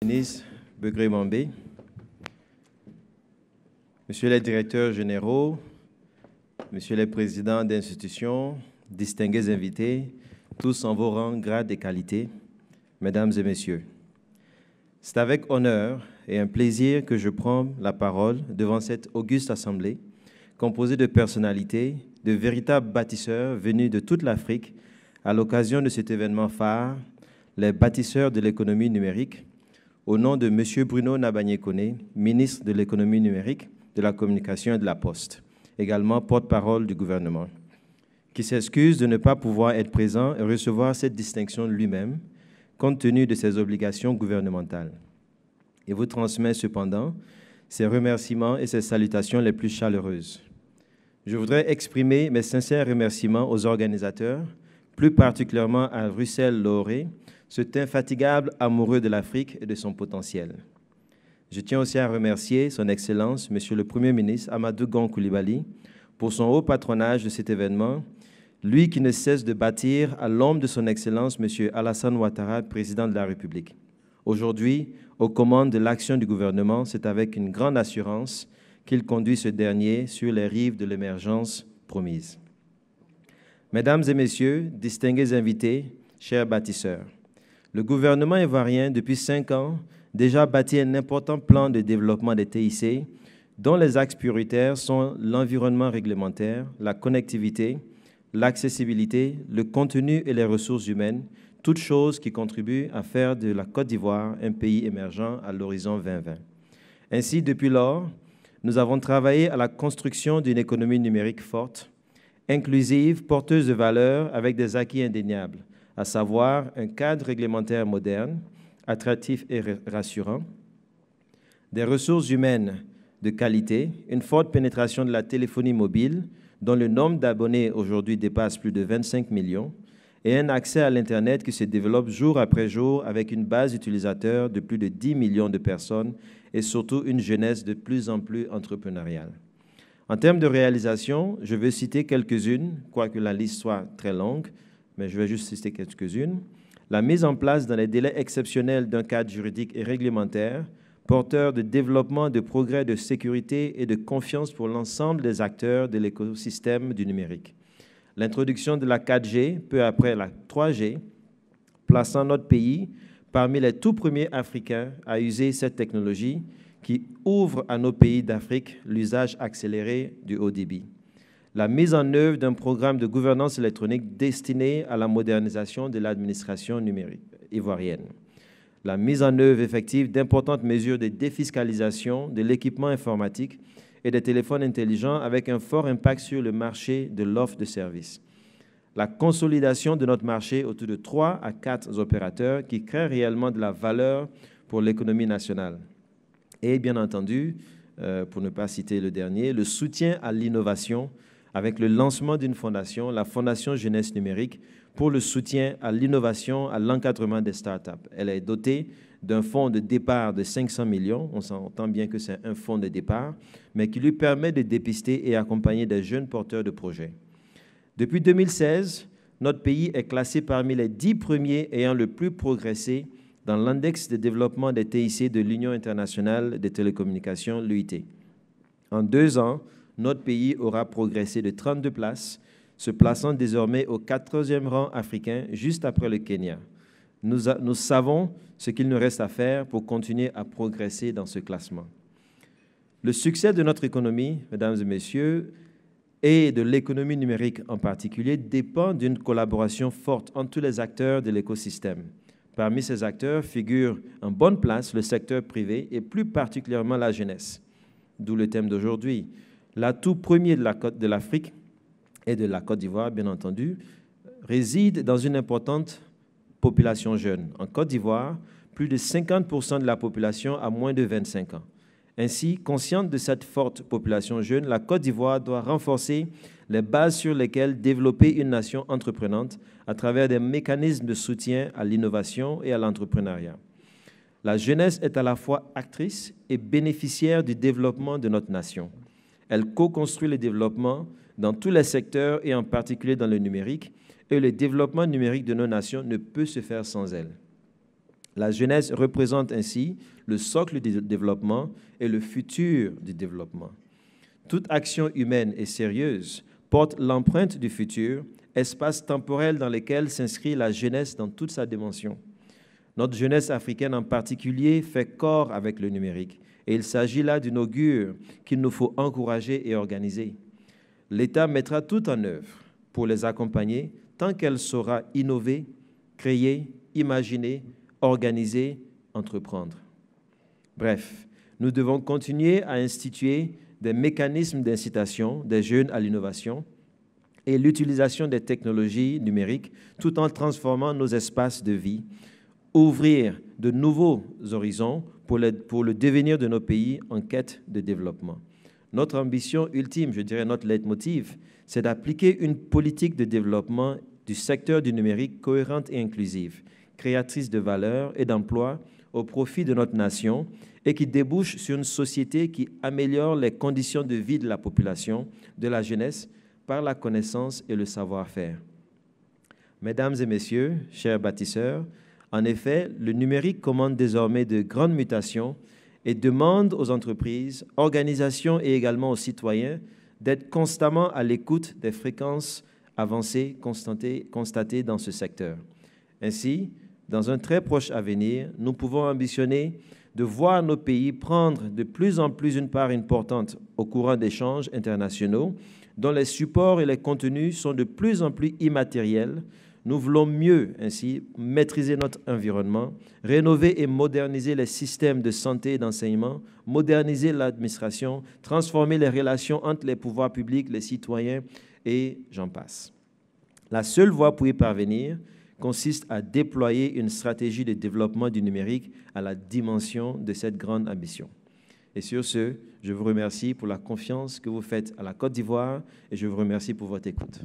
Ministre Begré-Mambé, Monsieur les directeurs généraux, Monsieur les présidents d'institutions, distingués invités, tous en vos rangs, grades et qualités, Mesdames et Messieurs, c'est avec honneur et un plaisir que je prends la parole devant cette auguste assemblée, composée de personnalités, de véritables bâtisseurs venus de toute l'Afrique à l'occasion de cet événement phare, les bâtisseurs de l'économie numérique, au nom de M. Bruno Nabagné-Koné, ministre de l'économie numérique, de la communication et de la Poste, également porte-parole du gouvernement, qui s'excuse de ne pas pouvoir être présent et recevoir cette distinction lui-même, compte tenu de ses obligations gouvernementales. Il vous transmet cependant ses remerciements et ses salutations les plus chaleureuses. Je voudrais exprimer mes sincères remerciements aux organisateurs, plus particulièrement à Russell Lauré, cet infatigable amoureux de l'Afrique et de son potentiel. Je tiens aussi à remercier son Excellence, Monsieur le Premier ministre Amadou Gon Coulibaly, pour son haut patronage de cet événement, lui qui ne cesse de bâtir à l'ombre de son Excellence, Monsieur Alassane Ouattara, Président de la République. Aujourd'hui, aux commandes de l'action du gouvernement, c'est avec une grande assurance qu'il conduit ce dernier sur les rives de l'émergence promise. Mesdames et Messieurs, distingués invités, chers bâtisseurs, le gouvernement ivoirien, depuis 5 ans, déjà bâti un important plan de développement des TIC, dont les axes prioritaires sont l'environnement réglementaire, la connectivité, l'accessibilité, le contenu et les ressources humaines, toutes choses qui contribuent à faire de la Côte d'Ivoire un pays émergent à l'horizon 2020. Ainsi, depuis lors, nous avons travaillé à la construction d'une économie numérique forte, inclusive, porteuse de valeurs avec des acquis indéniables, à savoir un cadre réglementaire moderne, attractif et rassurant, des ressources humaines de qualité, une forte pénétration de la téléphonie mobile, dont le nombre d'abonnés aujourd'hui dépasse plus de 25 millions, et un accès à l'Internet qui se développe jour après jour avec une base d'utilisateurs de plus de 10 millions de personnes et surtout une jeunesse de plus en plus entrepreneuriale. En termes de réalisation, je veux citer quelques-unes, quoique la liste soit très longue, mais je vais juste citer quelques-unes. La mise en place dans les délais exceptionnels d'un cadre juridique et réglementaire, porteur de développement, de progrès, de sécurité et de confiance pour l'ensemble des acteurs de l'écosystème du numérique. L'introduction de la 4G, peu après la 3G, plaçant notre pays parmi les tout premiers Africains à user cette technologie qui ouvre à nos pays d'Afrique l'usage accéléré du haut débit. La mise en œuvre d'un programme de gouvernance électronique destiné à la modernisation de l'administration numérique ivoirienne. La mise en œuvre effective d'importantes mesures de défiscalisation de l'équipement informatique et des téléphones intelligents avec un fort impact sur le marché de l'offre de services. La consolidation de notre marché autour de 3 à 4 opérateurs qui créent réellement de la valeur pour l'économie nationale. Et bien entendu, pour ne pas citer le dernier, le soutien à l'innovation avec le lancement d'une fondation, la Fondation Jeunesse Numérique, pour le soutien à l'innovation, à l'encadrement des startups. Elle est dotée d'un fonds de départ de 500 millions, on s'entend bien que c'est un fonds de départ, mais qui lui permet de dépister et accompagner des jeunes porteurs de projets. Depuis 2016, notre pays est classé parmi les 10 premiers ayant le plus progressé dans l'index de développement des TIC de l'Union internationale des télécommunications, l'UIT. En 2 ans, notre pays aura progressé de 32 places, se plaçant désormais au 14e rang africain, juste après le Kenya. Nous savons ce qu'il nous reste à faire pour continuer à progresser dans ce classement. Le succès de notre économie, mesdames et messieurs, et de l'économie numérique en particulier, dépend d'une collaboration forte entre tous les acteurs de l'écosystème. Parmi ces acteurs figure en bonne place le secteur privé et plus particulièrement la jeunesse, d'où le thème d'aujourd'hui. L'atout premier de l'Afrique et de la Côte d'Ivoire, bien entendu, réside dans une importante population jeune. En Côte d'Ivoire, plus de 50% de la population a moins de 25 ans. Ainsi, consciente de cette forte population jeune, la Côte d'Ivoire doit renforcer les bases sur lesquelles développer une nation entreprenante à travers des mécanismes de soutien à l'innovation et à l'entrepreneuriat. La jeunesse est à la fois actrice et bénéficiaire du développement de notre nation. Elle co-construit le développement dans tous les secteurs et en particulier dans le numérique, et le développement numérique de nos nations ne peut se faire sans elle. La jeunesse représente ainsi le socle du développement et le futur du développement. Toute action humaine et sérieuse porte l'empreinte du futur, espace temporel dans lequel s'inscrit la jeunesse dans toute sa dimension. Notre jeunesse africaine en particulier fait corps avec le numérique et il s'agit là d'une augure qu'il nous faut encourager et organiser. L'État mettra tout en œuvre pour les accompagner tant qu'elle saura innover, créer, imaginer, organiser, entreprendre. Bref, nous devons continuer à instituer des mécanismes d'incitation des jeunes à l'innovation et l'utilisation des technologies numériques tout en transformant nos espaces de vie, ouvrir de nouveaux horizons pour le devenir de nos pays en quête de développement. Notre ambition ultime, je dirais notre leitmotiv, c'est d'appliquer une politique de développement du secteur du numérique cohérente et inclusive, créatrice de valeur et d'emplois au profit de notre nation et qui débouche sur une société qui améliore les conditions de vie de la population, de la jeunesse, par la connaissance et le savoir-faire. Mesdames et messieurs, chers bâtisseurs, en effet, le numérique commande désormais de grandes mutations et demande aux entreprises, organisations et également aux citoyens d'être constamment à l'écoute des fréquences avancées constatées dans ce secteur. Ainsi, dans un très proche avenir, nous pouvons ambitionner de voir nos pays prendre de plus en plus une part importante au courant d'échanges internationaux dont les supports et les contenus sont de plus en plus immatériels. Nous voulons mieux ainsi maîtriser notre environnement, rénover et moderniser les systèmes de santé et d'enseignement, moderniser l'administration, transformer les relations entre les pouvoirs publics, les citoyens et j'en passe. La seule voie pour y parvenir consiste à déployer une stratégie de développement du numérique à la dimension de cette grande ambition. Et sur ce, je vous remercie pour la confiance que vous faites à la Côte d'Ivoire et je vous remercie pour votre écoute.